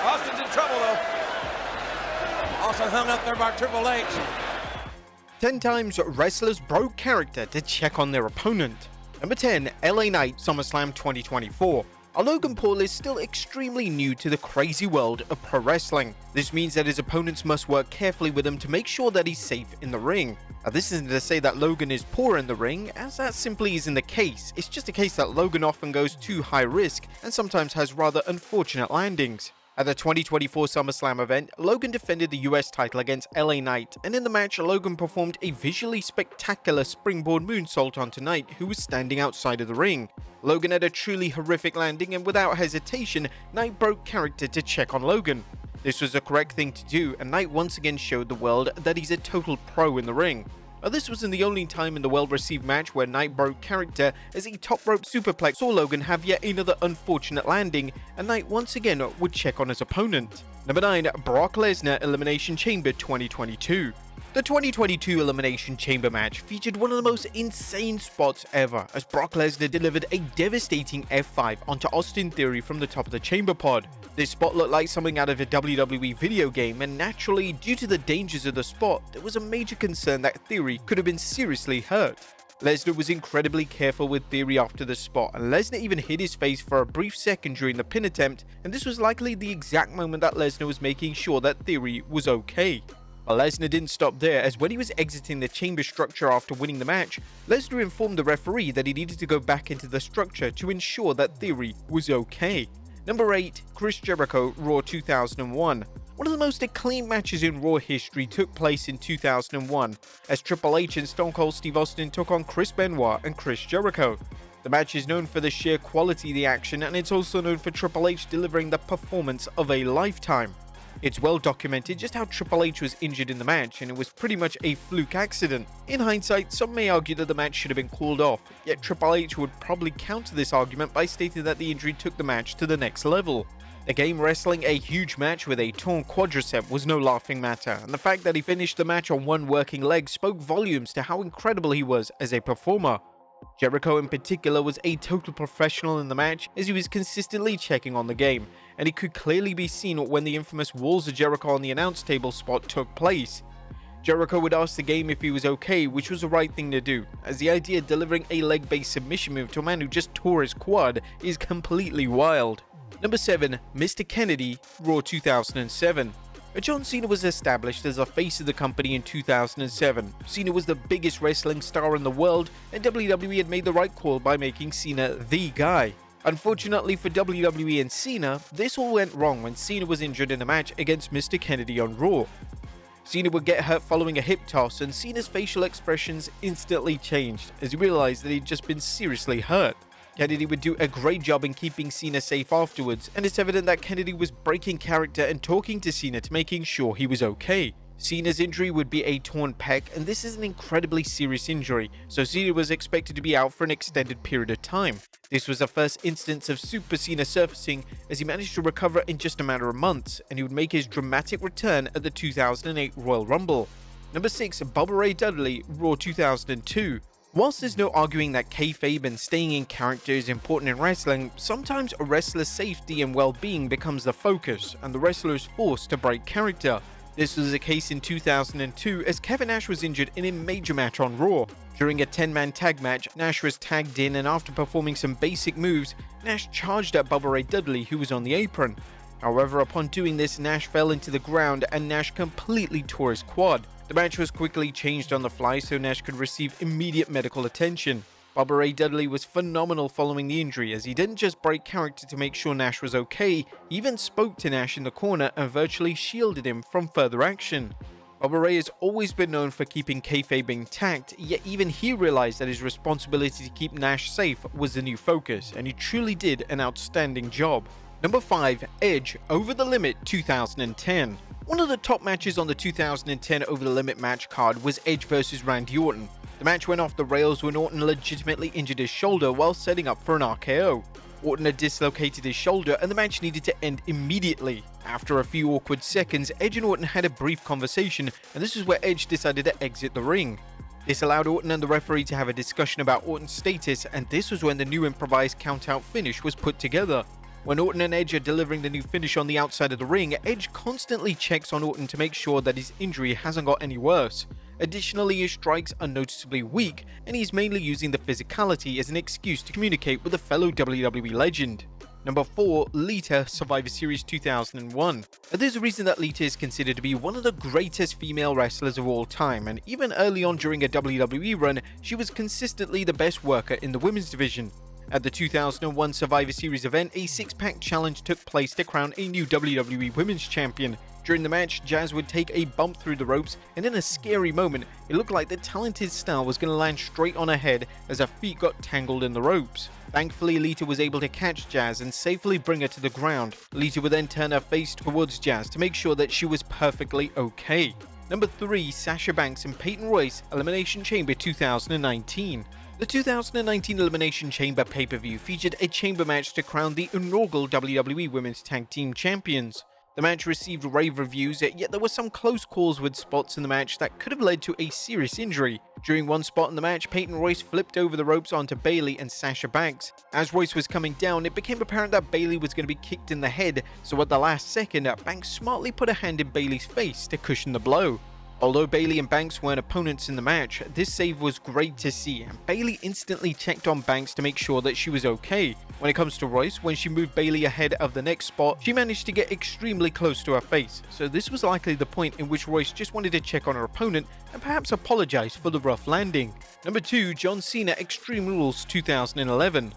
Austin's in trouble, though. Also hung up there by Triple H. 10 times wrestlers broke character to check on their opponent. Number 10, LA Knight, SummerSlam 2024. Logan Paul is still extremely new to the crazy world of pro wrestling. This means that his opponents must work carefully with him to make sure that he's safe in the ring. Now, this isn't to say that Logan is poor in the ring, as that simply isn't the case. It's just a case that Logan often goes too high risk and sometimes has rather unfortunate landings. At the 2024 SummerSlam event, Logan defended the US title against LA Knight, and in the match, Logan performed a visually spectacular springboard moonsault onto Knight, who was standing outside of the ring. Logan had a truly horrific landing, and without hesitation, Knight broke character to check on Logan. This was the correct thing to do, and Knight once again showed the world that he's a total pro in the ring. Now, this wasn't the only time in the well-received match where Knight broke character, as a top rope superplex saw Logan have yet another unfortunate landing, and Knight once again would check on his opponent. Number 9, Brock Lesnar Elimination Chamber 2022. The 2022 Elimination Chamber match featured one of the most insane spots ever, as Brock Lesnar delivered a devastating F5 onto Austin Theory from the top of the chamber pod. This spot looked like something out of a WWE video game, and naturally, due to the dangers of the spot, there was a major concern that Theory could have been seriously hurt. Lesnar was incredibly careful with Theory after the spot, and Lesnar even hid his face for a brief second during the pin attempt, and this was likely the exact moment that Lesnar was making sure that Theory was okay. But Lesnar didn't stop there, as when he was exiting the chamber structure after winning the match, Lesnar informed the referee that he needed to go back into the structure to ensure that Theory was okay. Number 8, Chris Jericho, Raw 2001. One of the most acclaimed matches in Raw history took place in 2001, as Triple H and Stone Cold Steve Austin took on Chris Benoit and Chris Jericho. The match is known for the sheer quality of the action, and it's also known for Triple H delivering the performance of a lifetime. It's well documented just how Triple H was injured in the match, and it was pretty much a fluke accident. In hindsight, some may argue that the match should have been called off, yet Triple H would probably counter this argument by stating that the injury took the match to the next level. Again, wrestling a huge match with a torn quadricep was no laughing matter, and the fact that he finished the match on one working leg spoke volumes to how incredible he was as a performer. Jericho in particular was a total professional in the match, as he was consistently checking on the game, and it could clearly be seen when the infamous Walls of Jericho on the announce table spot took place. Jericho would ask the game if he was okay, which was the right thing to do, as the idea of delivering a leg-based submission move to a man who just tore his quad is completely wild. Number 7, Mr. Kennedy, Raw 2007. John Cena was established as the face of the company in 2007. Cena was the biggest wrestling star in the world, and WWE had made the right call by making Cena the guy. Unfortunately for WWE and Cena, this all went wrong when Cena was injured in a match against Mr. Kennedy on Raw. Cena would get hurt following a hip toss, and Cena's facial expressions instantly changed as he realized that he'd just been seriously hurt. Kennedy would do a great job in keeping Cena safe afterwards, and it's evident that Kennedy was breaking character and talking to Cena to making sure he was okay. Cena's injury would be a torn pec, and this is an incredibly serious injury, so Cena was expected to be out for an extended period of time. This was the first instance of Super Cena surfacing, as he managed to recover in just a matter of months, and he would make his dramatic return at the 2008 Royal Rumble. Number 6, Bubba Ray Dudley, Raw 2002. Whilst there's no arguing that kayfabe and staying in character is important in wrestling, sometimes a wrestler's safety and well-being becomes the focus, and the wrestler is forced to break character. This was the case in 2002, as Kevin Nash was injured in a major match on Raw. During a 10-man tag match, Nash was tagged in, and after performing some basic moves, Nash charged at Bubba Ray Dudley, who was on the apron. However, upon doing this, Nash fell into the ground, and Nash completely tore his quad. The match was quickly changed on the fly so Nash could receive immediate medical attention. Bubba Ray Dudley was phenomenal following the injury, as he didn't just break character to make sure Nash was okay, he even spoke to Nash in the corner and virtually shielded him from further action. Bubba Ray has always been known for keeping kayfabe intact, yet even he realized that his responsibility to keep Nash safe was the new focus, and he truly did an outstanding job. Number 5, Edge, Over the Limit 2010. One of the top matches on the 2010 Over the Limit match card was Edge vs Randy Orton. The match went off the rails when Orton legitimately injured his shoulder while setting up for an RKO. Orton had dislocated his shoulder, and the match needed to end immediately. After a few awkward seconds, Edge and Orton had a brief conversation, and this is where Edge decided to exit the ring. This allowed Orton and the referee to have a discussion about Orton's status, and this was when the new improvised count-out finish was put together. When Orton and Edge are delivering the new finish on the outside of the ring, Edge constantly checks on Orton to make sure that his injury hasn't got any worse. Additionally, his strikes are noticeably weak, and he's mainly using the physicality as an excuse to communicate with a fellow WWE legend. Number 4. Lita, Survivor Series 2001. There's a reason that Lita is considered to be one of the greatest female wrestlers of all time, and even early on during a WWE run, she was consistently the best worker in the women's division. At the 2001 Survivor Series event, a six-pack challenge took place to crown a new WWE Women's Champion. During the match, Jazz would take a bump through the ropes, and in a scary moment, it looked like the talented star was going to land straight on her head as her feet got tangled in the ropes. Thankfully, Lita was able to catch Jazz and safely bring her to the ground. Lita would then turn her face towards Jazz to make sure that she was perfectly okay. Number 3. Sasha Banks and Peyton Royce, Elimination Chamber 2019. The 2019 Elimination Chamber pay-per-view featured a chamber match to crown the inaugural WWE Women's Tag Team Champions. The match received rave reviews, yet there were some close calls with spots in the match that could have led to a serious injury. During one spot in the match, Peyton Royce flipped over the ropes onto Bayley and Sasha Banks. As Royce was coming down, it became apparent that Bayley was going to be kicked in the head, so at the last second, Banks smartly put a hand in Bayley's face to cushion the blow. Although Bayley and Banks weren't opponents in the match, this save was great to see, and Bayley instantly checked on Banks to make sure that she was okay. When it comes to Royce, when she moved Bayley ahead of the next spot, she managed to get extremely close to her face, so this was likely the point in which Royce just wanted to check on her opponent and perhaps apologize for the rough landing. Number 2. John Cena Extreme Rules 2011.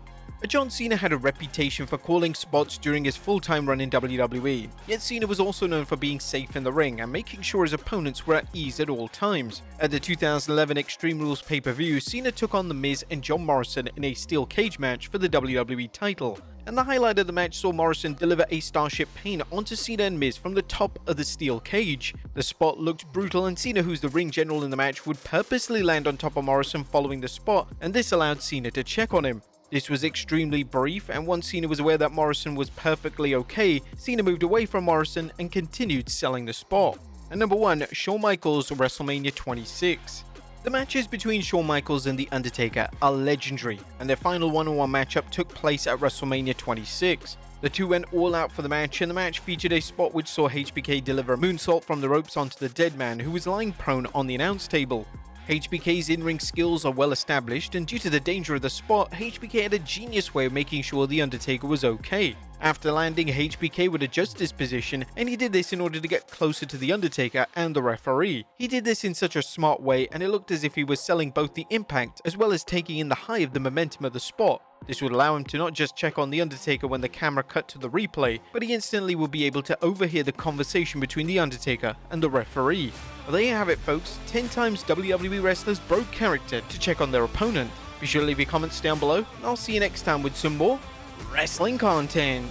John Cena had a reputation for calling spots during his full-time run in WWE, yet Cena was also known for being safe in the ring and making sure his opponents were at ease at all times. At the 2011 Extreme Rules pay-per-view, Cena took on The Miz and John Morrison in a steel cage match for the WWE title, and the highlight of the match saw Morrison deliver a Starship Pain onto Cena and Miz from the top of the steel cage. The spot looked brutal, and Cena, who's the ring general in the match, would purposely land on top of Morrison following the spot, and this allowed Cena to check on him. This was extremely brief, and once Cena was aware that Morrison was perfectly okay, Cena moved away from Morrison and continued selling the spot. And number 1. Shawn Michaels, WrestleMania 26. The matches between Shawn Michaels and The Undertaker are legendary, and their final one-on-one matchup took place at WrestleMania 26. The two went all out for the match, and the match featured a spot which saw HBK deliver a moonsault from the ropes onto the dead man, who was lying prone on the announce table. HBK's in-ring skills are well established, and due to the danger of the spot, HBK had a genius way of making sure The Undertaker was okay. After landing, HBK would adjust his position, and he did this in order to get closer to The Undertaker and the referee. He did this in such a smart way, and it looked as if he was selling both the impact as well as taking in the high of the momentum of the spot. This would allow him to not just check on The Undertaker when the camera cut to the replay, but he instantly would be able to overhear the conversation between The Undertaker and the referee. Well, there you have it, folks. 10 times WWE wrestlers broke character to check on their opponent. Be sure to leave your comments down below, and I'll see you next time with some more wrestling content.